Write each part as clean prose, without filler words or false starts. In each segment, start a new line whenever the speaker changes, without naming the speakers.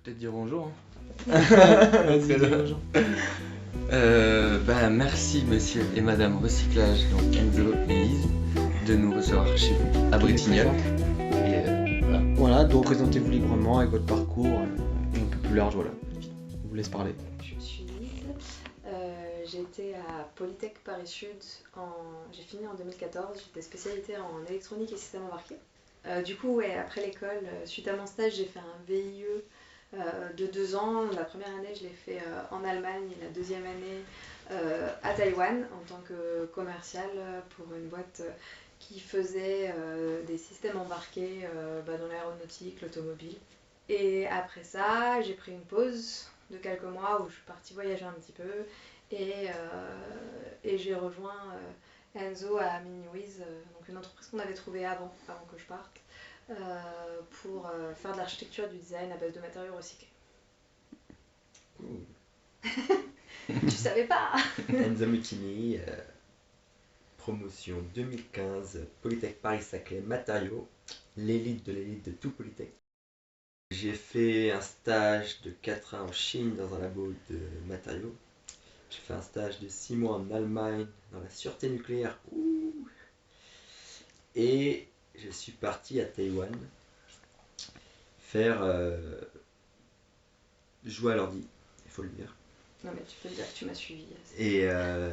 peut-être dire bonjour.
Vas-y, dis bonjour.
Merci monsieur et madame Recyclage, donc Enzo et Lise, de nous recevoir chez vous à Bretignolles. Et voilà.
Voilà, donc présentez-vous librement avec votre parcours un peu plus large, voilà. On vous laisse parler.
Je suis Lise, j'ai été à Polytech Paris Sud, j'ai fini en 2014, j'étais spécialité en électronique et système embarqué. Du coup, ouais, après l'école, suite à mon stage, j'ai fait un VIE de 2 ans. La première année, je l'ai fait en Allemagne et la deuxième année à Taïwan en tant que commercial pour une boîte qui faisait des systèmes embarqués dans l'aéronautique, l'automobile. Et après ça, j'ai pris une pause de quelques mois où je suis partie voyager un petit peu et j'ai rejoint Enzo à Miniwiz, donc une entreprise qu'on avait trouvée avant que je parte, pour faire de l'architecture et du design à base de matériaux recyclés. Tu savais pas?
Enzo Mutini, promotion 2015, Polytech Paris-Saclay, matériaux, l'élite de tout Polytech. J'ai fait un stage de 4 ans en Chine dans un labo de matériaux. J'ai fait un stage de 6 mois en Allemagne dans la sûreté nucléaire. Et je suis parti à Taïwan faire jouer à l'ordi, il faut le dire.
Non mais tu peux dire que tu m'as suivi.
Et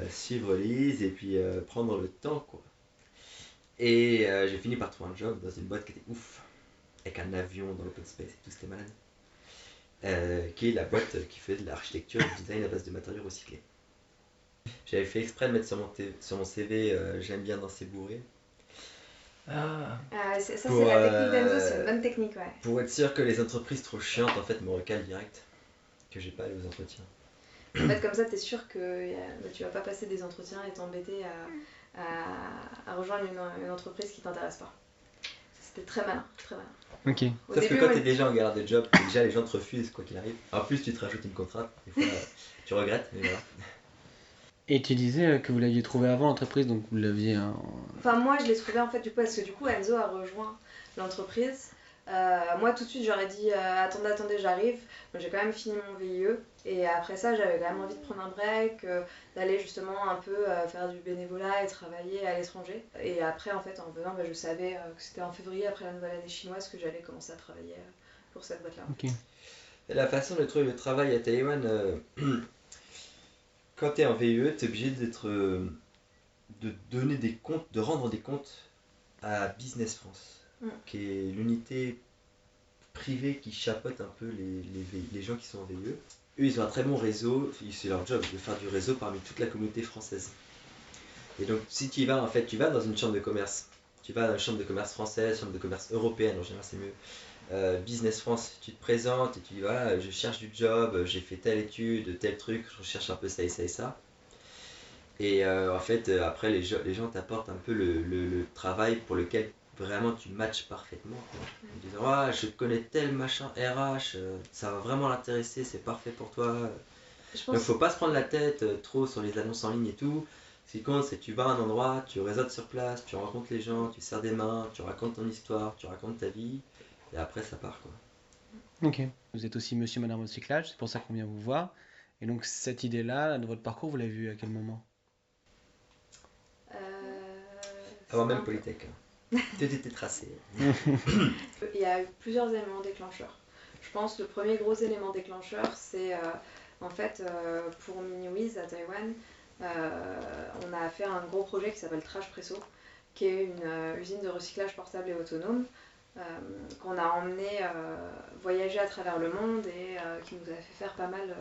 suivre Lise et puis prendre le temps quoi. Et j'ai fini par trouver un job dans une boîte qui était ouf, avec un avion dans l'open space et tout, c'était malade. Qui est la boîte qui fait de l'architecture et du design à base de matériaux recyclés. J'avais fait exprès de mettre sur mon CV j'aime bien danser bourré.
Ça c'est la technique d'Enzo, c'est une bonne technique, ouais.
Pour être sûr que les entreprises trop chiantes en fait me recalent direct, que j'ai pas allé aux entretiens.
En fait, comme ça, t'es sûr que tu vas pas passer des entretiens et t'embêter à rejoindre une entreprise qui t'intéresse pas. C'était très malin, très malin.
Ok.
Sauf que quand t'es déjà en galère de job, déjà les gens te refusent quoi qu'il arrive. En plus, tu te rajoutes une contrainte, des fois tu regrettes, mais voilà.
Et tu disais que vous l'aviez trouvé avant l'entreprise, donc vous l'aviez...
Enfin, moi, je l'ai trouvé en fait du coup, parce que du coup, Enzo a rejoint l'entreprise. Moi, tout de suite, j'aurais dit attendez, j'arrive. Donc, j'ai quand même fini mon VIE. Et après ça, j'avais quand même envie de prendre un break, d'aller justement un peu faire du bénévolat et travailler à l'étranger. Et après, en fait, en venant, je savais que c'était en février, après la nouvelle année chinoise, que j'allais commencer à travailler pour cette boîte-là.
Ok.
Et la façon de trouver le travail à Taïwan, quand t'es en VIE, t'es obligé de donner des comptes, de rendre des comptes à Business France, qui est l'unité privée qui chapeaute un peu les gens qui sont en VIE. Eux, ils ont un très bon réseau, c'est leur job de faire du réseau parmi toute la communauté française. Et donc, si tu y vas, en fait, tu vas dans une chambre de commerce, tu vas dans une chambre de commerce française, chambre de commerce européenne, en général c'est mieux. Business France, tu te présentes et tu dis voilà, je cherche du job, j'ai fait telle étude, tel truc, je recherche un peu ça et ça et ça. Et en fait, après, les gens t'apportent un peu le travail pour lequel vraiment tu matches parfaitement. En disant ah, je connais tel machin RH, ça va vraiment l'intéresser, c'est parfait pour toi. Donc, faut pas se prendre la tête trop sur les annonces en ligne et tout. Ce qui compte, c'est que tu vas à un endroit, tu réseautes sur place, tu rencontres les gens, tu serres des mains, tu racontes ton histoire, tu racontes ta vie. Et après, ça part quoi.
Ok. Vous êtes aussi monsieur et madame Recyclage, c'est pour ça qu'on vient vous voir. Et donc cette idée-là, de votre parcours, vous l'avez vue à quel moment?
Avant même Polytech. Tout était tracé.
Il y a eu plusieurs éléments déclencheurs. Je pense que le premier gros élément déclencheur, c'est en fait pour Miniwiz à Taïwan, on a fait un gros projet qui s'appelle Trash Presso, qui est une usine de recyclage portable et autonome qu'on a emmené voyager à travers le monde et qui nous a fait faire pas mal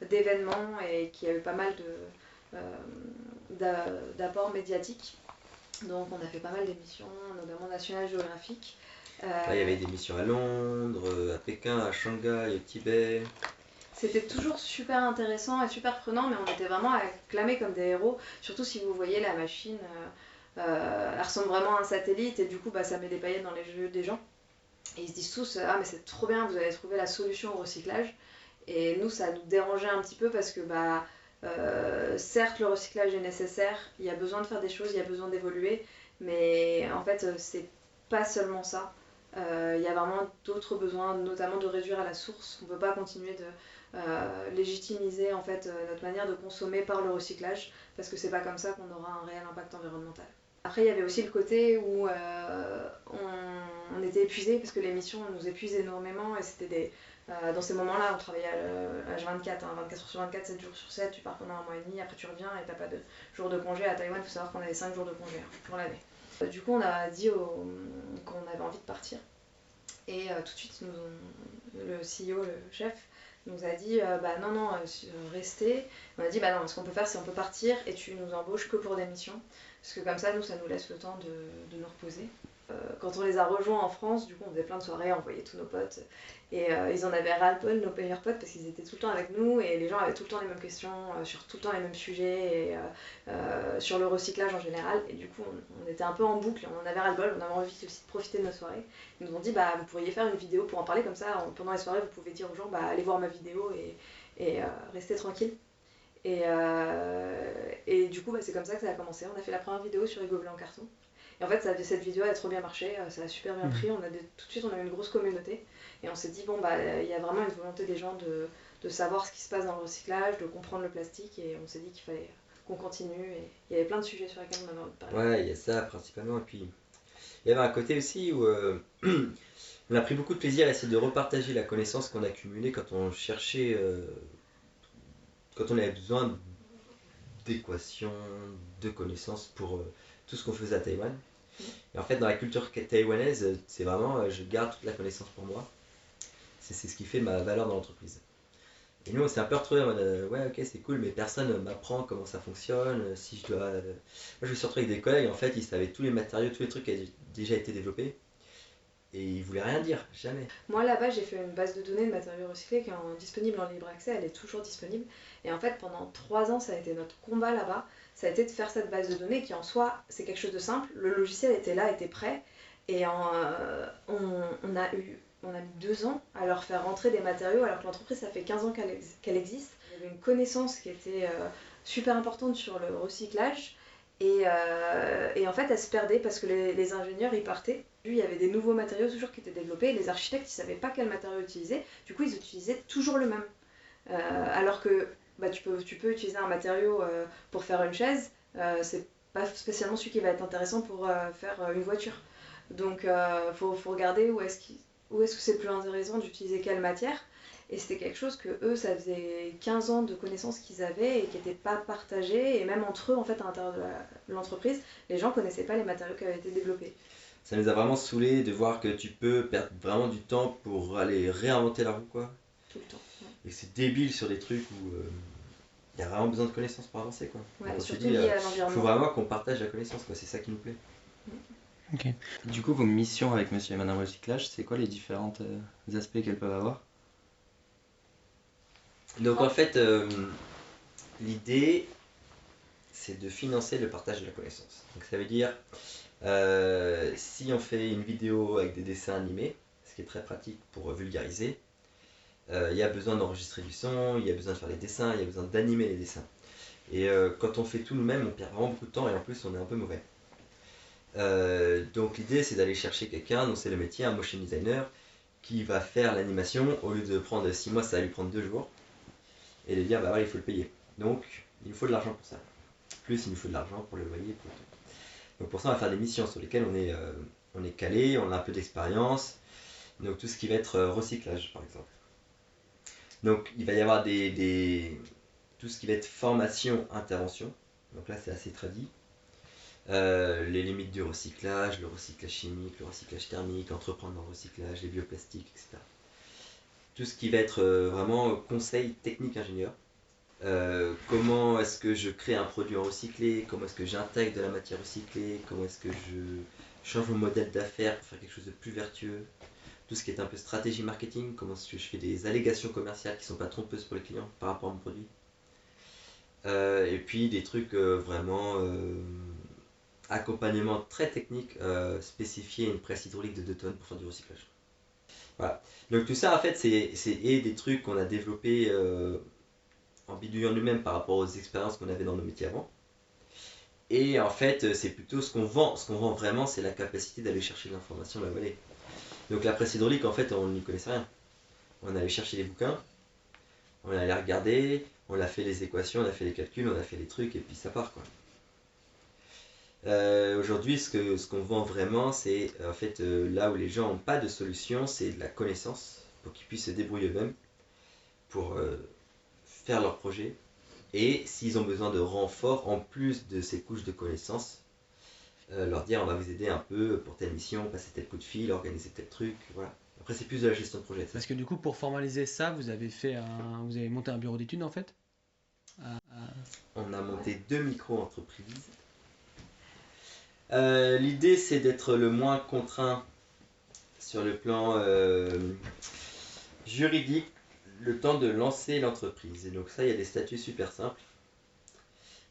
d'événements et qui a eu pas mal d'apports médiatiques. Donc on a fait pas mal d'émissions, notamment National Geographic.
Là, il y avait des missions à Londres, à Pékin, à Shanghai, au Tibet.
C'était toujours super intéressant et super prenant, mais on était vraiment acclamés comme des héros. Surtout si vous voyez la machine, elle ressemble vraiment à un satellite et du coup ça met des paillettes dans les yeux des gens. Et ils se disent tous ah mais c'est trop bien, vous avez trouvé la solution au recyclage. Et nous ça nous dérangeait un petit peu parce que certes le recyclage est nécessaire, il y a besoin de faire des choses, il y a besoin d'évoluer, mais en fait c'est pas seulement ça. Il y a vraiment d'autres besoins, notamment de réduire à la source. On ne peut pas continuer de légitimiser en fait, notre manière de consommer par le recyclage, parce que c'est pas comme ça qu'on aura un réel impact environnemental. Après, il y avait aussi le côté où on était épuisé, parce que les missions nous épuisent énormément, et c'était dans ces moments-là, on travaillait à H24, 24 heures sur 24, 7 jours sur 7, tu pars pendant un mois et demi, après tu reviens et t'as pas de jours de congé. À Taïwan, il faut savoir qu'on avait 5 jours de congé pour l'année. Du coup, on a dit qu'on avait envie de partir. Et tout de suite, le CEO, le chef, nous a dit non, restez. On a dit non, ce qu'on peut faire, c'est on peut partir et tu nous embauches que pour des missions. Parce que comme ça, ça nous laisse le temps de nous reposer. Quand on les a rejoints en France, du coup, on faisait plein de soirées, on voyait tous nos potes. Et ils en avaient ras-le-bol, nos meilleurs potes, parce qu'ils étaient tout le temps avec nous et les gens avaient tout le temps les mêmes questions, sur tout le temps les mêmes sujets, et sur le recyclage en général. Et du coup, on était un peu en boucle, on en avait ras-le-bol, on avait envie aussi de profiter de nos soirées. Ils nous ont dit, vous pourriez faire une vidéo pour en parler, comme ça, pendant les soirées, vous pouvez dire aux gens, allez voir ma vidéo et restez tranquille. Et du coup, c'est comme ça que ça a commencé. On a fait la première vidéo sur les gobelets en carton. Et en fait, cette vidéo a trop bien marché, ça a super bien pris. Tout de suite, on a eu une grosse communauté. Et on s'est dit, il y a vraiment une volonté des gens de savoir ce qui se passe dans le recyclage, de comprendre le plastique. Et on s'est dit qu'il fallait qu'on continue. Et il y avait plein de sujets sur lesquels on avait envie de parler.
Ouais, il y a ça principalement. Et puis, il y avait un côté aussi où on a pris beaucoup de plaisir à essayer de repartager la connaissance qu'on a accumulée quand on cherchait, quand on avait besoin d'équations, de connaissances pour tout ce qu'on faisait à Taïwan. Et en fait, dans la culture taïwanaise, c'est vraiment, je garde toute la connaissance pour moi. C'est ce qui fait ma valeur dans l'entreprise. Et nous, on s'est un peu retrouvés en mode, ouais, ok, c'est cool, mais personne ne m'apprend comment ça fonctionne. Si je dois. Moi, je me suis retrouvé avec des collègues, en fait, ils savaient tous les matériaux, tous les trucs qui avaient déjà été développés. Et ils voulaient rien dire, jamais.
Moi, là-bas, j'ai fait une base de données de matériaux recyclés qui est disponible en libre accès, elle est toujours disponible. Et en fait, pendant 3 ans, ça a été notre combat là-bas. Ça a été de faire cette base de données qui, en soi, c'est quelque chose de simple. Le logiciel était là, était prêt. Et on a mis 2 ans à leur faire rentrer des matériaux, alors que l'entreprise, ça fait 15 ans qu'elle existe. Il y avait une connaissance qui était super importante sur le recyclage. Et en fait, elle se perdait parce que les ingénieurs, ils partaient. Il y avait des nouveaux matériaux toujours qui étaient développés. Et les architectes, ils ne savaient pas quel matériau utiliser. Du coup, ils utilisaient toujours le même. Alors que tu peux utiliser un matériau pour faire une chaise. C'est pas spécialement celui qui va être intéressant pour faire une voiture. Donc, faut regarder où est-ce que c'est plus intéressant d'utiliser quelle matière. Et c'était quelque chose que eux, ça faisait 15 ans de connaissances qu'ils avaient et qui n'étaient pas partagées. Et même entre eux, en fait, à l'intérieur de l'entreprise, les gens ne connaissaient pas les matériaux qui avaient été développés.
Ça nous a vraiment saoulés de voir que tu peux perdre vraiment du temps pour aller réinventer la roue, quoi.
Tout le temps. Ouais.
Et c'est débile sur des trucs où il y a vraiment besoin de connaissances pour avancer, quoi.
Ouais,
Donc,
surtout lié à l'environnement.
Il faut vraiment qu'on partage la connaissance, quoi. C'est ça qui nous plaît.
Ok.
Du coup, vos missions avec Monsieur et Madame Recyclage, c'est quoi les différents aspects qu'elles peuvent avoir?
Donc en fait, l'idée, c'est de financer le partage de la connaissance. Donc ça veut dire, si on fait une vidéo avec des dessins animés, ce qui est très pratique pour vulgariser, il y a besoin d'enregistrer du son, il y a besoin de faire les dessins, il y a besoin d'animer les dessins. Et quand on fait tout nous-mêmes, on perd vraiment beaucoup de temps et en plus on est un peu mauvais. Donc l'idée, c'est d'aller chercher quelqu'un dont c'est le métier, un motion designer, qui va faire l'animation. Au lieu de prendre 6 mois, ça va lui prendre 2 jours. Et de dire, voilà, il faut le payer. Donc, il nous faut de l'argent pour ça. Plus, il nous faut de l'argent pour le loyer. Pour tout. Donc, pour ça, on va faire des missions sur lesquelles on est calé, on a un peu d'expérience. Donc, tout ce qui va être recyclage, par exemple. Donc, il va y avoir tout ce qui va être formation, intervention. Donc là, c'est assez tradit. Les limites du recyclage, le recyclage chimique, le recyclage thermique, entreprendre dans le recyclage, les bioplastiques, etc. Tout ce qui va être vraiment conseil technique ingénieur. Comment est-ce que je crée un produit en recyclé, comment est-ce que j'intègre de la matière recyclée, comment est-ce que je change mon modèle d'affaires pour faire quelque chose de plus vertueux. Tout ce qui est un peu stratégie marketing, comment est-ce que je fais des allégations commerciales qui ne sont pas trompeuses pour les clients par rapport à mon produit. Et puis des trucs vraiment accompagnement très technique, spécifier une presse hydraulique de 2 tonnes pour faire du recyclage. Voilà. Donc tout ça en fait c'est des trucs qu'on a développés en bidouillant nous-mêmes par rapport aux expériences qu'on avait dans nos métiers avant. Et en fait c'est plutôt ce qu'on vend. Ce qu'on vend vraiment, c'est la capacité d'aller chercher de l'information là où elle est. Donc la presse hydraulique, en fait, on n'y connaissait rien. On allait chercher les bouquins, on allait regarder, on a fait les équations, on a fait les calculs, on a fait les trucs, et puis ça part, quoi. Aujourd'hui, ce qu'on vend vraiment, c'est en fait là où les gens n'ont pas de solution, c'est de la connaissance pour qu'ils puissent se débrouiller eux-mêmes pour faire leur projet. Et s'ils ont besoin de renfort, en plus de ces couches de connaissances, leur dire on va vous aider un peu pour telle mission, passer tel coup de fil, organiser tel truc, voilà. Après, c'est plus de la gestion de projet.
Parce que du coup, pour formaliser ça, vous avez monté un bureau d'études en fait.
On a monté 2 micro-entreprises. L'idée, c'est d'être le moins contraint sur le plan juridique le temps de lancer l'entreprise. Et donc ça, il y a des statuts super simples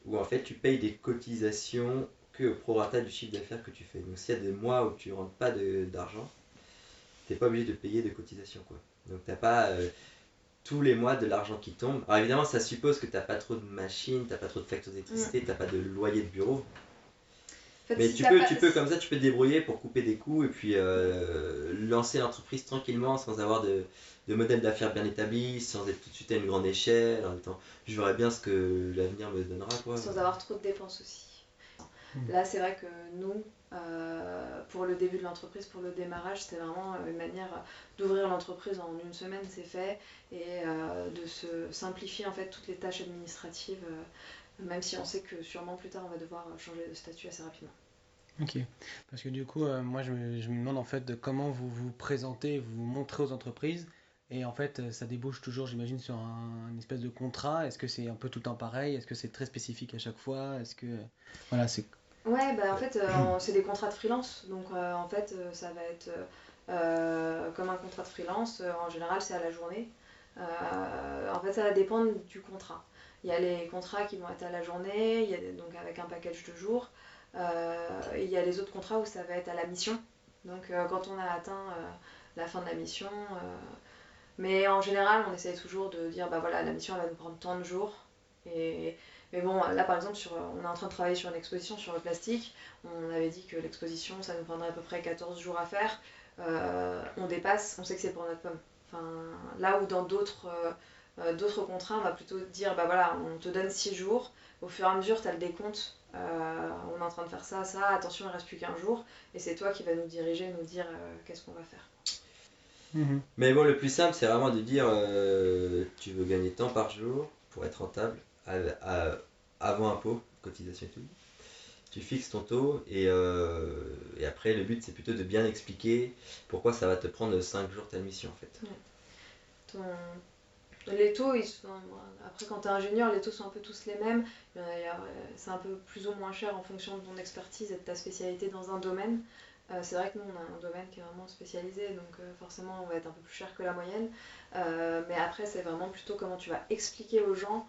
où en fait tu payes des cotisations que au prorata du chiffre d'affaires que tu fais. Donc s'il y a des mois où tu ne rentres pas d'argent, tu n'es pas obligé de payer de cotisations, quoi. Donc tu n'as pas tous les mois de l'argent qui tombe. Alors évidemment, ça suppose que tu n'as pas trop de machines, tu n'as pas trop de factures d'électricité, tu n'as pas de loyer de bureau.
En fait,
Mais
si
tu
t'as
peux,
pas-
tu peux comme ça, tu peux te débrouiller pour couper des coûts et puis lancer l'entreprise tranquillement sans avoir de modèle d'affaires bien établi, sans être tout de suite à une grande échelle. En même temps, je verrai bien ce que l'avenir me donnera, quoi.
Sans avoir trop de dépenses aussi. Là, c'est vrai que nous, pour le début de l'entreprise, pour le démarrage, c'était vraiment une manière d'ouvrir l'entreprise en une semaine, c'est fait, et de se simplifier en fait toutes les tâches administratives, même si on sait que sûrement plus tard on va devoir changer de statut assez rapidement.
Ok. Parce que du coup, moi je me demande en fait de comment vous vous présentez, vous vous montrez aux entreprises. Et en fait, ça débouche toujours, j'imagine, sur une espèce de contrat. Est-ce que c'est un peu tout le temps pareil? Est-ce que c'est très spécifique à chaque fois? Est-ce que. Voilà, c'est.
Ouais, bah en fait, c'est des contrats de freelance, donc en fait, ça va être comme un contrat de freelance. En général, c'est à la journée. En fait, ça va dépendre du contrat. Il y a les contrats qui vont être à la journée, donc avec un package de jours. Et il y a les autres contrats où ça va être à la mission. Donc quand on a atteint la fin de la mission. Mais en général, on essaye toujours de dire, bah voilà, la mission elle va nous prendre tant de jours. Mais bon, là par exemple, on est en train de travailler sur une exposition sur le plastique. On avait dit que l'exposition, ça nous prendrait à peu près 14 jours à faire. On dépasse, on sait que c'est pour notre pomme. Enfin, là où dans d'autres contrats, on va plutôt dire, bah voilà, on te donne 6 jours. Au fur et à mesure, tu as le décompte. On est en train de faire ça, ça, attention, il ne reste plus qu'un jour. Et c'est toi qui vas nous diriger, nous dire qu'est-ce qu'on va faire.
Mais bon, le plus simple, c'est vraiment de dire tu veux gagner tant par jour pour être rentable avant impôt, cotisation et tout. Tu fixes ton taux et après, le but, c'est plutôt de bien expliquer pourquoi ça va te prendre 5 jours telle mission, en fait.
Les taux, après quand tu es ingénieur, les taux sont un peu tous les mêmes. C'est un peu plus ou moins cher en fonction de ton expertise et de ta spécialité dans un domaine. C'est vrai que nous, on a un domaine qui est vraiment spécialisé, donc forcément, on va être un peu plus cher que la moyenne. Mais après, c'est vraiment plutôt comment tu vas expliquer aux gens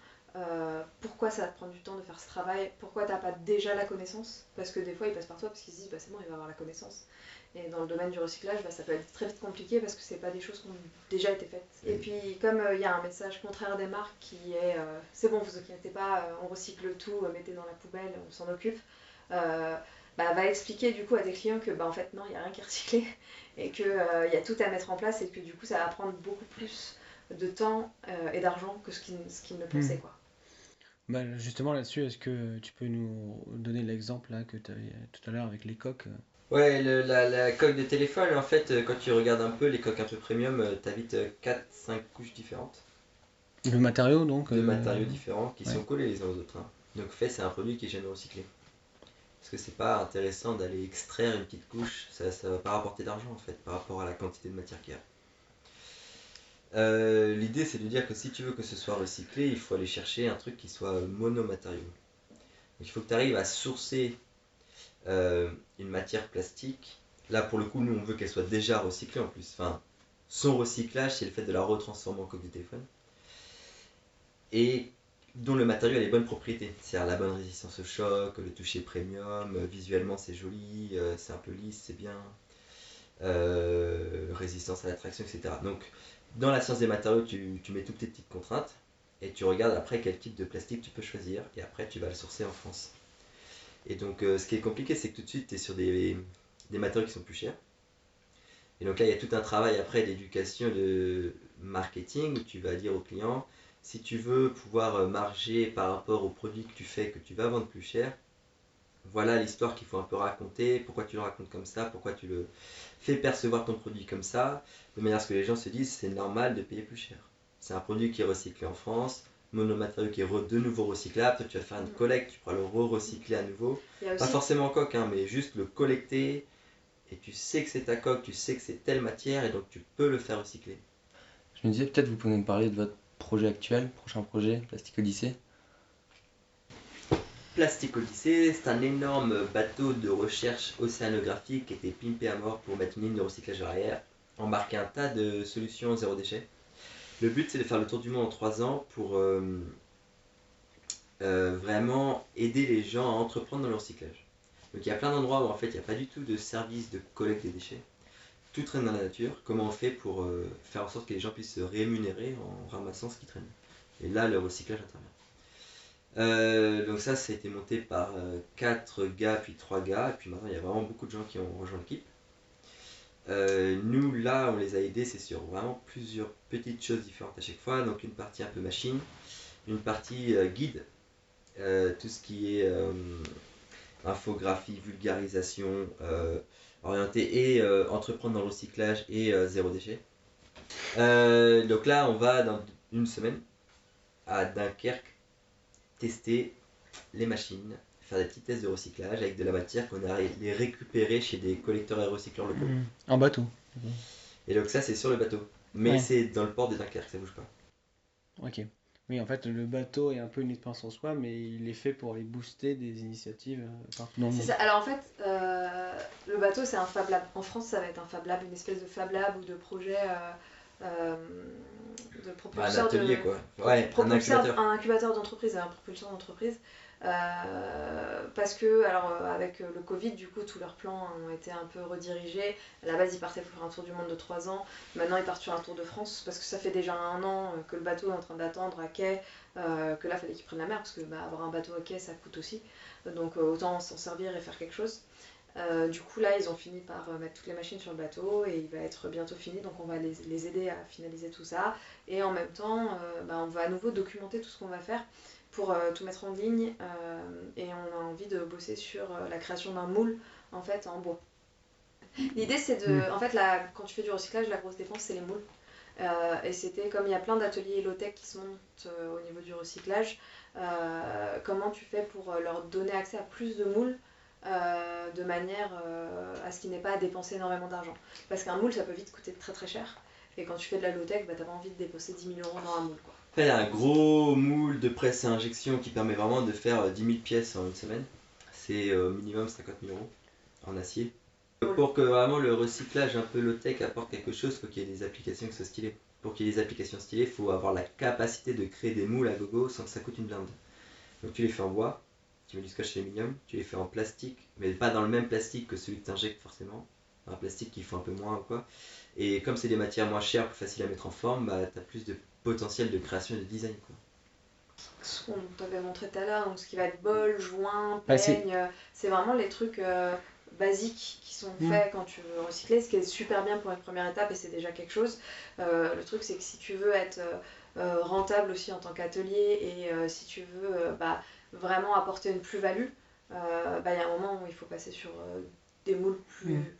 pourquoi ça va te prendre du temps de faire ce travail, pourquoi tu n'as pas déjà la connaissance. Parce que des fois, ils passent par toi parce qu'ils se disent, bah, c'est bon, il va avoir la connaissance. Et dans le domaine du recyclage, bah, ça peut être très vite compliqué parce que c'est pas des choses qui ont déjà été faites. Et puis, comme il y a un message contraire des marques qui est c'est bon, vous inquiétez pas, on recycle tout, mettez dans la poubelle, on s'en occupe. Va expliquer du coup à tes clients que en fait non, il n'y a rien qui est recyclé et qu'il y a tout à mettre en place et que du coup ça va prendre beaucoup plus de temps et d'argent que ce qu'ils ne pensaient, quoi.
Bah, justement là-dessus, est-ce que tu peux nous donner l'exemple là que tu avais tout à l'heure avec les coques?
Ouais, la coque de téléphone, en fait, quand tu regardes un peu les coques un peu premium, t'as vite 4-5 couches différentes.
Le matériau donc
De matériaux différents qui
ouais.
sont collés les uns aux autres, hein. Donc fait, c'est un produit qui est jamais recyclé. Parce que c'est pas intéressant d'aller extraire une petite couche, ça va pas rapporter d'argent en fait par rapport à la quantité de matière qu'il y a. L'idée c'est de dire que si tu veux que ce soit recyclé, il faut aller chercher un truc qui soit monomatériau. Il faut que tu arrives à sourcer une matière plastique. Là pour le coup, nous on veut qu'elle soit déjà recyclée en plus. Enfin, son recyclage, c'est le fait de la retransformer en coque de téléphone. Et dont le matériau a les bonnes propriétés, c'est-à-dire la bonne résistance au choc, le toucher premium, visuellement c'est joli, c'est un peu lisse, c'est bien, résistance à la traction, etc. Donc dans la science des matériaux, tu mets toutes tes petites contraintes et tu regardes après quel type de plastique tu peux choisir et après tu vas le sourcer en France. Et donc ce qui est compliqué, c'est que tout de suite tu es sur des matériaux qui sont plus chers. Et donc là, il y a tout un travail après d'éducation, de marketing, où tu vas dire au client, si tu veux pouvoir marger par rapport au produit que tu fais, que tu vas vendre plus cher, voilà l'histoire qu'il faut un peu raconter, pourquoi tu le racontes comme ça, pourquoi tu le fais percevoir ton produit comme ça, de manière à ce que les gens se disent c'est normal de payer plus cher. C'est un produit qui est recyclé en France, monomatériau qui est de nouveau recyclable, toi tu vas faire une collecte, tu pourras le recycler à nouveau. Pas forcément en coque, hein, mais juste le collecter, et tu sais que c'est ta coque, tu sais que c'est telle matière, et donc tu peux le faire recycler.
Je me disais, peut-être vous pouvez nous parler de votre projet actuel, prochain projet, Plastic Odyssey.
Plastic Odyssey, c'est un énorme bateau de recherche océanographique qui était pimpé à mort pour mettre une ligne de recyclage à l'arrière, embarquer un tas de solutions zéro déchet. Le but c'est de faire le tour du monde en 3 ans pour vraiment aider les gens à entreprendre dans le recyclage. Donc il y a plein d'endroits où en fait il n'y a pas du tout de service de collecte des déchets. Tout traîne dans la nature. Comment on fait pour faire en sorte que les gens puissent se rémunérer en ramassant ce qui traîne. Et là le recyclage intervient. Donc ça a été monté par 4 gars puis 3 gars, et puis maintenant il y a vraiment beaucoup de gens qui ont rejoint l'équipe. Nous là on les a aidés, c'est sur vraiment plusieurs petites choses différentes à chaque fois, donc une partie un peu machine, une partie guide, tout ce qui est infographie, vulgarisation, orienté et entreprendre dans le recyclage et zéro déchet. Donc là on va dans une semaine à Dunkerque tester les machines, faire des petits tests de recyclage avec de la matière qu'on a les récupérer chez des collecteurs et recycleurs locaux.
En bateau.
Et donc ça c'est sur le bateau, mais
Ouais.
c'est dans le port de Dunkerque, ça bouge pas.
Ok. Oui, en fait, le bateau est un peu une expérience en soi, mais il est fait pour aller booster des initiatives partout dans le
C'est
monde.
ça. Alors en fait, le bateau c'est un Fab Lab. En France, ça va être un Fab Lab, une espèce de Fab Lab ou de projet de
Un
propulseur
atelier quoi. Ouais, un incubateur.
un incubateur d'entreprise, un propulseur d'entreprise. Parce que, alors, avec le Covid, du coup, tous leurs plans ont été un peu redirigés. À la base, ils partaient pour faire un tour du monde de 3 ans. Maintenant, ils partent sur un tour de France parce que ça fait déjà 1 an que le bateau est en train d'attendre à quai, que là, il fallait qu'ils prennent la mer parce que avoir un bateau à quai, ça coûte aussi. Donc, autant s'en servir et faire quelque chose. Du coup, là, ils ont fini par mettre toutes les machines sur le bateau et il va être bientôt fini. Donc, on va les aider à finaliser tout ça. Et en même temps, on va à nouveau documenter tout ce qu'on va faire pour tout mettre en ligne. Et on a envie de bosser sur la création d'un moule en fait en bois. L'idée, c'est de. En fait, quand tu fais du recyclage, la grosse dépense, c'est les moules. Et c'était comme il y a plein d'ateliers low-tech qui se montent au niveau du recyclage, comment tu fais pour leur donner accès à plus de moules de manière à ce qu'il n'ait pas à dépenser énormément d'argent. Parce qu'un moule, ça peut vite coûter très très cher. Et quand tu fais de la low-tech, t'as pas envie de dépenser 10 000 € dans un moule, quoi.
Après, il y a un gros moule de presse et injection qui permet vraiment de faire 10 000 pièces en une semaine. C'est minimum 50 000 € en acier. Pour que vraiment le recyclage un peu low-tech apporte quelque chose, il faut qu'il y ait des applications qui soient stylées. Pour qu'il y ait des applications stylées, il faut avoir la capacité de créer des moules à gogo sans que ça coûte une blinde. Donc tu les fais en bois, tu mets du scotch aluminium, tu les fais en plastique, mais pas dans le même plastique que celui que tu injectes forcément. Un plastique qu'il faut un peu moins ou quoi. Et comme c'est des matières moins chères, plus faciles à mettre en forme, tu as plus de potentiel de création et de design, quoi.
Ce qu'on t'avait montré tout à l'heure, donc ce qui va être bol, joint,
Ah,
peigne, c'est vraiment les trucs basiques qui sont faits quand tu veux recycler, ce qui est super bien pour une première étape et c'est déjà quelque chose. Le truc, c'est que si tu veux être rentable aussi en tant qu'atelier et si tu veux vraiment apporter une plus-value, il y a un moment où il faut passer sur des moules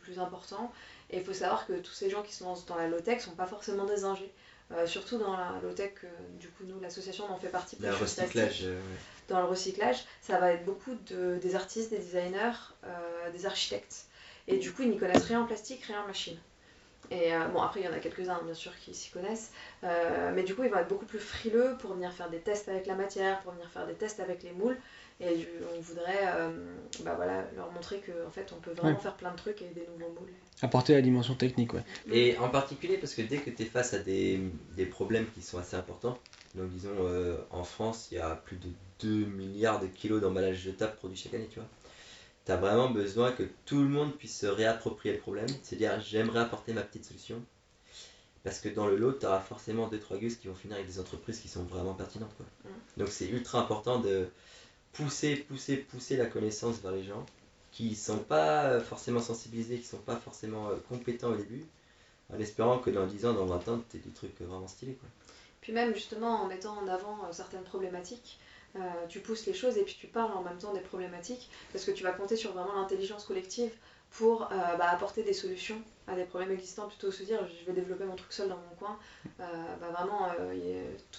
plus importants. Et il faut savoir que tous ces gens qui sont dans la low-tech sont pas forcément des ingés. Surtout dans la low-tech, du coup nous l'association en fait partie.
Le recyclage,
dans le recyclage, ça va être beaucoup des artistes, des designers, des architectes. Et du coup ils n'y connaissent rien en plastique, rien en machine. Et bon, après il y en a quelques-uns bien sûr qui s'y connaissent, mais du coup ils vont être beaucoup plus frileux pour venir faire des tests avec la matière, pour venir faire des tests avec les moules. Et on voudrait leur montrer qu'en fait on peut vraiment faire plein de trucs et des nouveaux moules.
Apporter la dimension technique, ouais.
Et en particulier parce que dès que tu es face à des problèmes qui sont assez importants, donc disons en France il y a plus de 2 milliards de kilos d'emballage jetable produits chaque année, tu vois. Tu as vraiment besoin que tout le monde puisse se réapproprier le problème, c'est-à-dire j'aimerais apporter ma petite solution. Parce que dans le lot, tu auras forcément 2-3 gus qui vont finir avec des entreprises qui sont vraiment pertinentes, quoi. Donc c'est ultra important de pousser la connaissance vers les gens qui sont pas forcément sensibilisés, qui sont pas forcément compétents au début, en espérant que dans 10 ans, dans 20 ans, tu aies des trucs vraiment stylés, quoi.
Puis même justement en mettant en avant certaines problématiques, tu pousses les choses et puis tu parles en même temps des problématiques parce que tu vas compter sur vraiment l'intelligence collective pour apporter des solutions à des problèmes existants plutôt que se dire je vais développer mon truc seul dans mon coin.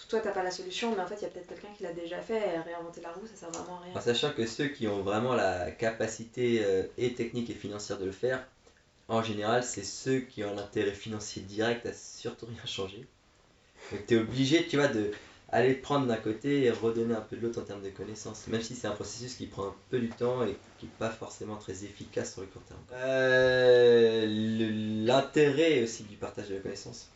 Toi t'as pas la solution mais en fait il y a peut-être quelqu'un qui l'a déjà fait et réinventer la roue ça sert vraiment à rien.
En sachant que ceux qui ont vraiment la capacité et technique et financière de le faire, en général c'est ceux qui ont l'intérêt financier direct à surtout rien changer. Donc tu es obligé, tu vois, d'aller prendre d'un côté et redonner un peu de l'autre en termes de connaissances, même si c'est un processus qui prend un peu du temps et qui n'est pas forcément très efficace sur le court terme. L'intérêt aussi du partage de la connaissance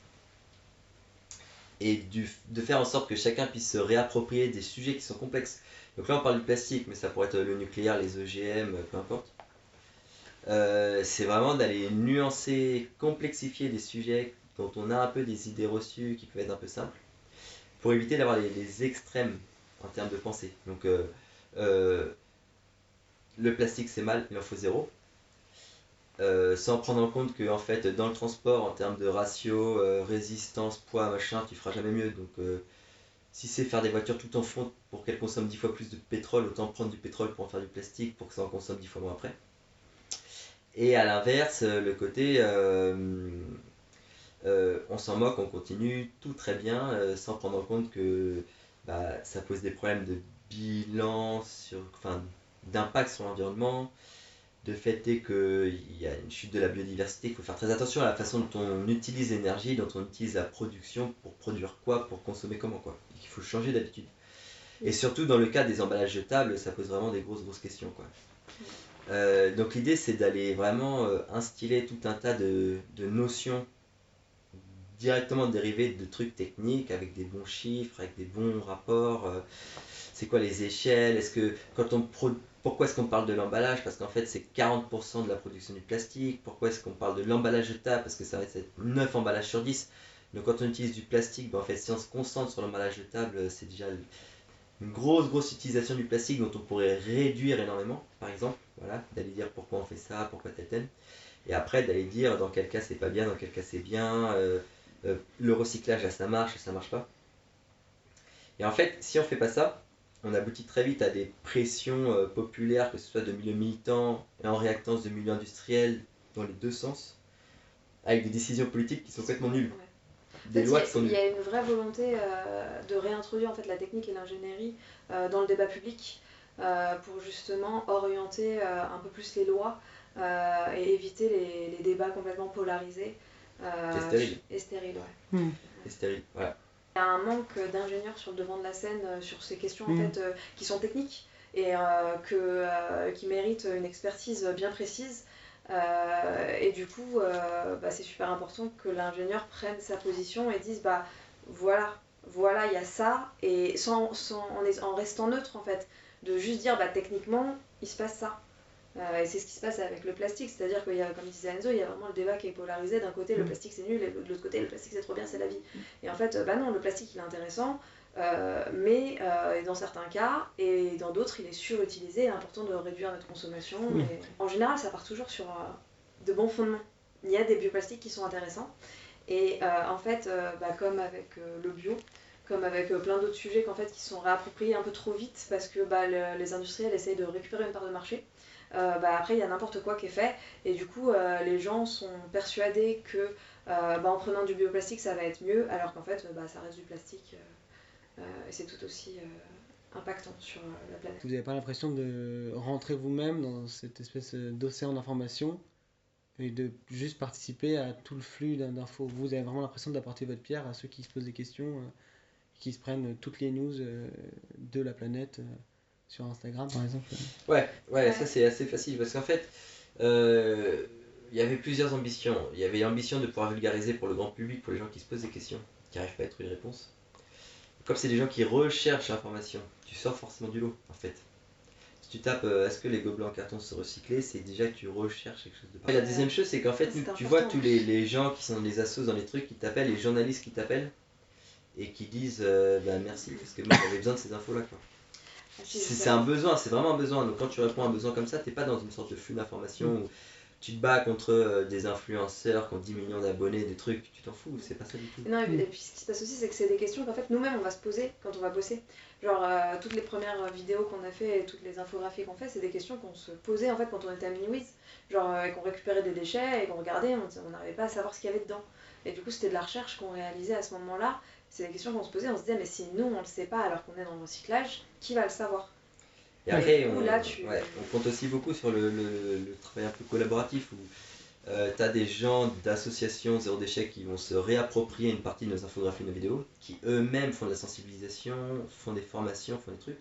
et de faire en sorte que chacun puisse se réapproprier des sujets qui sont complexes. Donc là on parle du plastique, mais ça pourrait être le nucléaire, les OGM, peu importe. C'est vraiment d'aller nuancer, complexifier des sujets dont on a un peu des idées reçues qui peuvent être un peu simples, pour éviter d'avoir les extrêmes en termes de pensée. Donc le plastique c'est mal, il en faut 0. Sans prendre en compte que en fait, dans le transport, en termes de ratio, résistance, poids, machin, tu feras jamais mieux. Donc si c'est faire des voitures tout en fonte pour qu'elles consomment 10 fois plus de pétrole, autant prendre du pétrole pour en faire du plastique pour que ça en consomme 10 fois moins après. Et à l'inverse, le côté on s'en moque, on continue, tout très bien, sans prendre en compte que ça pose des problèmes de bilan, d'impact sur l'environnement. Le fait est qu'il y a une chute de la biodiversité, il faut faire très attention à la façon dont on utilise l'énergie, dont on utilise la production, pour produire quoi, pour consommer comment, quoi. Il faut changer d'habitude. Et surtout dans le cas des emballages jetables, ça pose vraiment des grosses questions, quoi. Donc l'idée c'est d'aller vraiment instiller tout un tas de notions directement dérivées de trucs techniques avec des bons chiffres, avec des bons rapports. C'est quoi les échelles? Est-ce que pourquoi est-ce qu'on parle de l'emballage? Parce qu'en fait c'est 40% de la production du plastique. Pourquoi est-ce qu'on parle de l'emballage jetable? Parce que ça va être 9 emballages sur 10. Donc quand on utilise du plastique, en fait si on se concentre sur l'emballage jetable, c'est déjà une grosse utilisation du plastique dont on pourrait réduire énormément, par exemple, voilà, d'aller dire pourquoi on fait ça, pourquoi tel, et après d'aller dire dans quel cas c'est pas bien, dans quel cas c'est bien, le recyclage là ça marche pas. Et en fait, si on fait pas ça, on aboutit très vite à des pressions populaires, que ce soit de milieux militants et en réactance de milieux industriels, dans les deux sens, avec des décisions politiques qui sont complètement nulles.
Des lois qui sont nulles. Il y a une vraie volonté de réintroduire en fait la technique et l'ingénierie dans le débat public pour justement orienter un peu plus les lois et éviter les débats complètement polarisés et stériles. Ouais.
Et stériles, voilà.
Il y a un manque d'ingénieurs sur le devant de la scène sur ces questions en fait, qui sont techniques et qui méritent une expertise bien précise. Et du coup, c'est super important que l'ingénieur prenne sa position et dise voilà, il y a ça, et en restant neutre en fait, de juste dire techniquement il se passe ça. Et c'est ce qui se passe avec le plastique, c'est-à-dire qu'il y a, comme disait Enzo, il y a vraiment le débat qui est polarisé. D'un côté, le plastique c'est nul, et de l'autre côté, le plastique c'est trop bien, c'est la vie. Et en fait, non, le plastique il est intéressant, mais dans certains cas, et dans d'autres, il est surutilisé. Il est important de réduire notre consommation. Et en général, ça part toujours sur de bons fondements. Il y a des bioplastiques qui sont intéressants, et en fait, comme avec le bio, comme avec plein d'autres sujets qui sont réappropriés un peu trop vite parce que les industriels essayent de récupérer une part de marché. Après il y a n'importe quoi qui est fait et du coup les gens sont persuadés que en prenant du bioplastique ça va être mieux alors qu'en fait ça reste du plastique et c'est tout aussi impactant sur la planète.
Vous n'avez pas l'impression de rentrer vous-même dans cette espèce d'océan d'informations et de juste participer à tout le flux d'infos? Vous avez vraiment l'impression d'apporter votre pierre à ceux qui se posent des questions, qui se prennent toutes les news de la planète sur Instagram par exemple?
Ouais, ça c'est assez facile parce qu'en fait il y avait plusieurs ambitions. Il y avait l'ambition de pouvoir vulgariser pour le grand public, pour les gens qui se posent des questions, qui n'arrivent pas à trouver une réponse. Comme c'est des gens qui recherchent l'information, tu sors forcément du lot en fait. Si tu tapes est-ce que les gobelets en carton se recycler, c'est déjà que tu recherches quelque chose de pareil. Et la deuxième chose c'est qu'en fait tu vois tous les gens qui sont dans les assos, dans les trucs, qui t'appellent, les journalistes qui t'appellent et qui disent merci parce que moi j'avais besoin de ces infos là quoi. C'est un besoin, c'est vraiment un besoin. Donc quand tu réponds à un besoin comme ça, t'es pas dans une sorte de flux d'information où tu te bats contre des influenceurs qui ont 10 millions d'abonnés, des trucs, tu t'en fous, c'est pas ça du tout.
Non, et puis ce qui se passe aussi, c'est que c'est des questions qu'en fait nous-mêmes on va se poser quand on va bosser. Genre toutes les premières vidéos qu'on a fait et toutes les infographies qu'on fait, c'est des questions qu'on se posait en fait quand on était à Miniwiz. Genre et qu'on récupérait des déchets et qu'on regardait, on n'arrivait pas à savoir ce qu'il y avait dedans. Et du coup c'était de la recherche qu'on réalisait à ce moment-là. C'est des questions qu'on se posait, on se disait mais si nous on le sait pas alors qu'on est dans le recyclage, qui va le savoir?
Et après,
on
compte aussi beaucoup sur le travail un peu collaboratif où tu as des gens d'associations Zéro Déchet qui vont se réapproprier une partie de nos infographies, nos vidéos, qui eux-mêmes font de la sensibilisation, font des formations, font des trucs.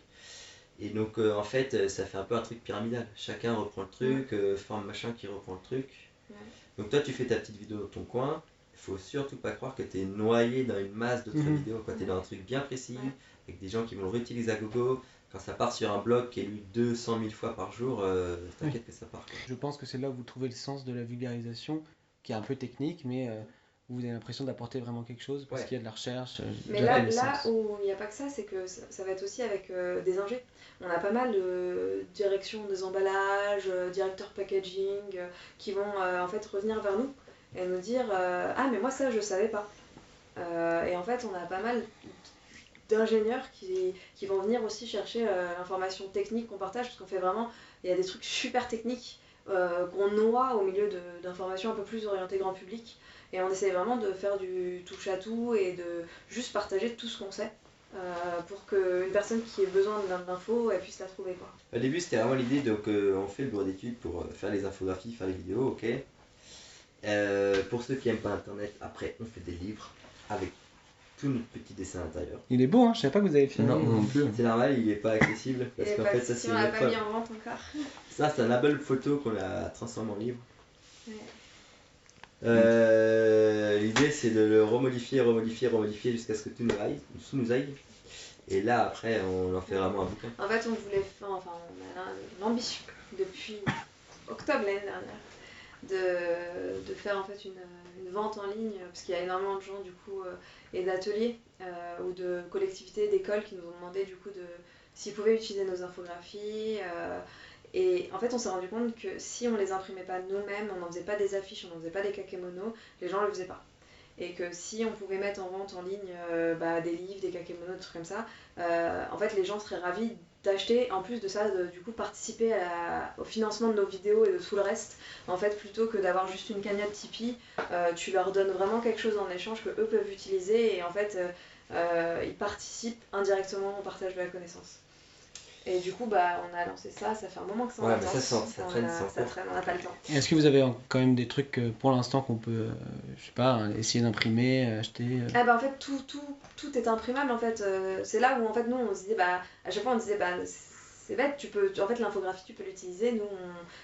Et donc en fait, ça fait un peu un truc pyramidal. Chacun reprend le truc, forme machin qui reprend le truc.
Ouais.
Donc toi, tu fais ta petite vidéo dans ton coin. Il faut surtout pas croire que tu es noyé dans une masse d'autres vidéos. Tu es dans un truc bien précis, avec des gens qui vont le réutiliser à gogo. Quand ça part sur un blog qui est lu 200 000 fois par jour, t'inquiète que ça part. Quoi.
Je pense que c'est là où vous trouvez le sens de la vulgarisation, qui est un peu technique, mais vous avez l'impression d'apporter vraiment quelque chose, parce qu'il y a de la recherche.
Mais là où il n'y a pas que ça, c'est que ça va être aussi avec des ingés. On a pas mal de directions des emballages, directeurs packaging, qui vont en fait revenir vers nous et nous dire ah mais moi ça je savais pas. Et en fait on a pas mal d'ingénieurs qui vont venir aussi chercher l'information technique qu'on partage, parce qu'on fait vraiment, il y a des trucs super techniques qu'on noie au milieu d'informations un peu plus orientées grand public, et on essaie vraiment de faire du touche à tout et de juste partager tout ce qu'on sait pour qu'une personne qui ait besoin d'infos elle puisse la trouver, quoi.
Au début c'était vraiment l'idée, donc on fait le bureau d'études pour faire les infographies, faire les vidéos, ok. Pour ceux qui n'aiment pas internet, après on fait des livres avec tout notre petit dessin à l'intérieur.
Il est beau, hein, je savais pas que vous avez fait.
Non plus.
C'est normal, il est pas accessible. Parce qu'en fait, ça c'est.
On l'a pas mis en vente encore.
Ça, c'est un label photo qu'on a transformé en livre.
Ouais.
L'idée c'est de le remodifier jusqu'à ce que tout nous aille. Et là, après, on en fait vraiment un bouquin.
En fait, on a l'ambition depuis octobre l'année dernière de faire en fait une vente en ligne, parce qu'il y a énormément de gens du coup et d'ateliers ou de collectivités, d'écoles qui nous ont demandé du coup s'ils pouvaient utiliser nos infographies. Et en fait, on s'est rendu compte que si on les imprimait pas nous-mêmes, on n'en faisait pas des affiches, on n'en faisait pas des kakémonos, les gens le faisaient pas. Et que si on pouvait mettre en vente en ligne des livres, des kakémonos, des trucs comme ça, en fait les gens seraient ravis d'acheter, en plus de ça, du coup participer au financement de nos vidéos et de tout le reste. En fait, plutôt que d'avoir juste une cagnotte Tipeee, tu leur donnes vraiment quelque chose en échange que eux peuvent utiliser, et en fait ils participent indirectement au partage de la connaissance. Et du coup, on a lancé ça fait un moment que ça en
mais ça traîne,
on n'a pas le temps.
Est-ce que vous avez quand même des trucs pour l'instant qu'on peut, je sais pas, essayer d'imprimer, acheter
En fait, tout est imprimable, en fait. C'est là où, en fait, nous, on se disait, à chaque fois, on disait, c'est bête, en fait, l'infographie, tu peux l'utiliser. Nous,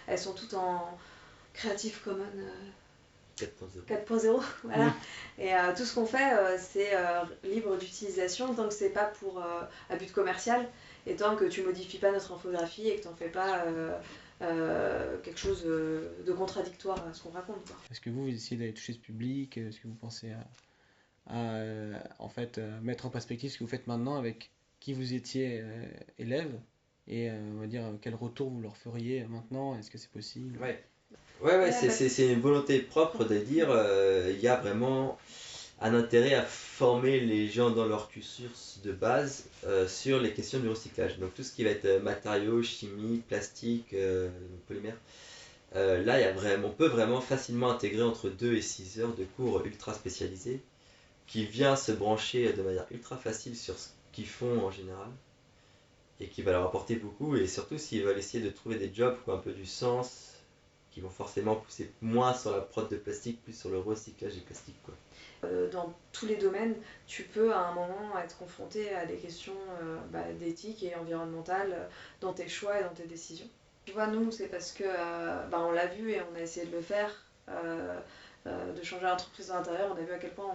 elles sont toutes en Creative Commons 4.0, voilà. Et tout ce qu'on fait, c'est libre d'utilisation, tant que c'est pas pour à but commercial, et tant que tu modifies pas notre infographie et que t'en fais pas quelque chose de contradictoire à ce qu'on raconte, quoi.
Est-ce que vous essayez d'aller toucher ce public? Est-ce que vous pensez à en fait, mettre en perspective ce que vous faites maintenant avec qui vous étiez élève, et on va dire quel retour vous leur feriez maintenant? Est-ce que c'est possible?
Ouais, c'est une volonté propre de dire il y a vraiment un intérêt à former les gens dans leur cursus de base sur les questions du recyclage. Donc tout ce qui va être matériaux, chimie, plastique, polymère. Là, on peut vraiment facilement intégrer entre 2 et 6 heures de cours ultra spécialisés qui vient se brancher de manière ultra facile sur ce qu'ils font en général et qui va leur apporter beaucoup. Et surtout s'ils veulent essayer de trouver des jobs qui ont un peu du sens, qui vont forcément pousser moins sur la prod de plastique, plus sur le recyclage des plastiques, quoi.
Dans tous les domaines, tu peux à un moment être confronté à des questions d'éthique et environnementale dans tes choix et dans tes décisions. Tu vois, nous, c'est parce que on l'a vu et on a essayé de le faire, de changer l'entreprise à l'intérieur. On a vu à quel point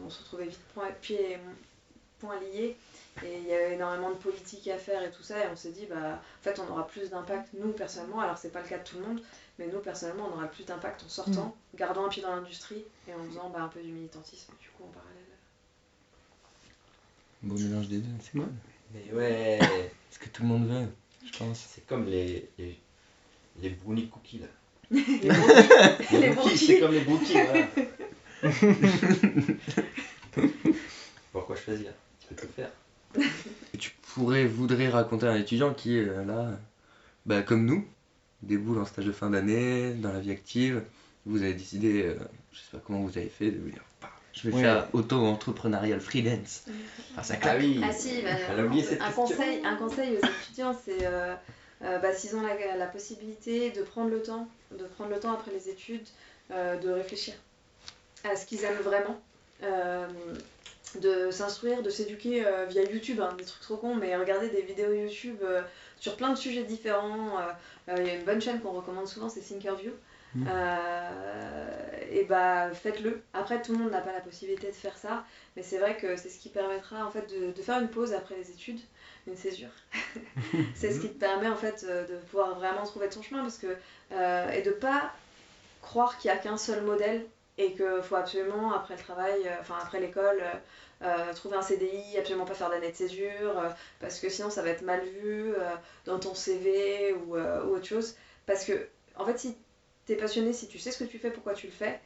on se retrouvait vite pieds et poings liés, et il y avait énormément de politique à faire et tout ça, et on s'est dit en fait on aura plus d'impact nous personnellement, alors c'est pas le cas de tout le monde, mais nous personnellement on aura plus d'impact en sortant, gardant un pied dans l'industrie et en faisant un peu du militantisme du coup en parallèle.
Beau mélange des deux, c'est cool.
Mais ouais,
Ce que tout le monde veut, je pense.
c'est comme les brownie cookies là.
Les brookies.
Les brookies, c'est comme les brookies, voilà. Pourquoi choisir? Tu peux tout faire.
Et tu voudrais raconter à un étudiant qui est là, bah, comme nous, déboule en stage de fin d'année, dans la vie active. Vous avez décidé, je sais pas comment vous avez fait, de vous dire bah, je vais faire auto-entrepreneurial freelance. Enfin, ça claque.
oui.
Ah si, bah,
Elle a oublié cette
un
question.
conseil aux étudiants, c'est s'ils ont la possibilité de prendre le temps après les études, de réfléchir à ce qu'ils aiment vraiment, de s'instruire, de s'éduquer via YouTube, hein, des trucs trop cons, mais regarder des vidéos YouTube sur plein de sujets différents. Il y a une bonne chaîne qu'on recommande souvent, c'est Thinkerview. Et bah faites-le. Après, tout le monde n'a pas la possibilité de faire ça, mais c'est vrai que c'est ce qui permettra en fait de faire une pause après les études, une césure. C'est ce qui te permet en fait de pouvoir vraiment trouver ton chemin, parce que et de pas croire qu'il n'y a qu'un seul modèle et qu'il faut absolument après le travail, après l'école, trouver un CDI, absolument pas faire d'année de césure, parce que sinon ça va être mal vu dans ton CV ou autre chose. Parce que en fait, si t'es passionné, si tu sais ce que tu fais, pourquoi tu le fais,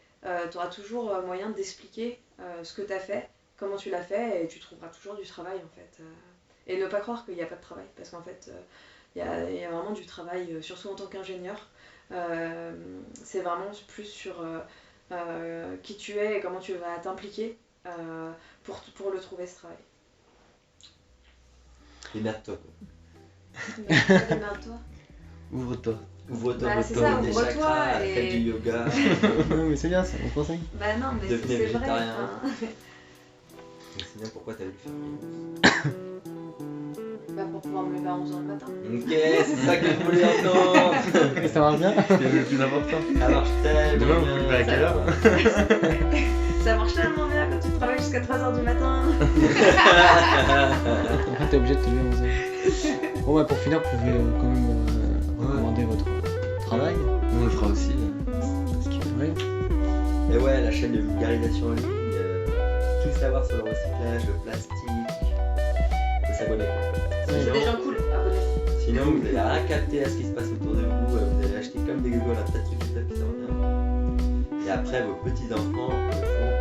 tu auras toujours moyen d'expliquer ce que tu as fait, comment tu l'as fait, et tu trouveras toujours du travail en fait. Et ne pas croire qu'il n'y a pas de travail, parce qu'en fait, il y a vraiment du travail, surtout en tant qu'ingénieur. C'est vraiment plus sur qui tu es et comment tu vas t'impliquer pour le trouver, ce travail.
Démerde-toi.
Démerde-toi.
Ouvre-toi.
Ouvre-toi,
Bah, c'est ça,
des
ouvre-toi
chakras,
et-
fais du yoga.
Non, mais c'est bien, c'est un bon conseil.
Bah non, mais
Devenez
c'est vrai.
végétarien.
enfin.
Mais c'est bien pourquoi t'as voulu faire
Bah pour pouvoir me lever à 11h le matin.
Ok, c'est ça que je voulais entendre.
Ça marche bien.
C'est le plus important.
Ça marche tellement
Demain, vous
bien.
coupez à quelle heure
Ça marche tellement bien quand tu travailles jusqu'à 3h du matin.
Après, t'es obligé de te lever à 11h. Bon, bah, pour finir, vous pouvez quand même recommander votre travail.
On le fera aussi.
Parce que, ouais.
Et ouais, la chaîne de vulgarisation en ligne, tout savoir sur le recyclage, le plastique. Faut s'abonner.
C'est
Sinon,
des gens cool, abonnez-vous.
sinon, vous n'allez rien capter à ce qui se passe autour de vous. Vous allez acheter comme des gueules un tas de trucs qui sortent bien. Et après, vos petits-enfants le font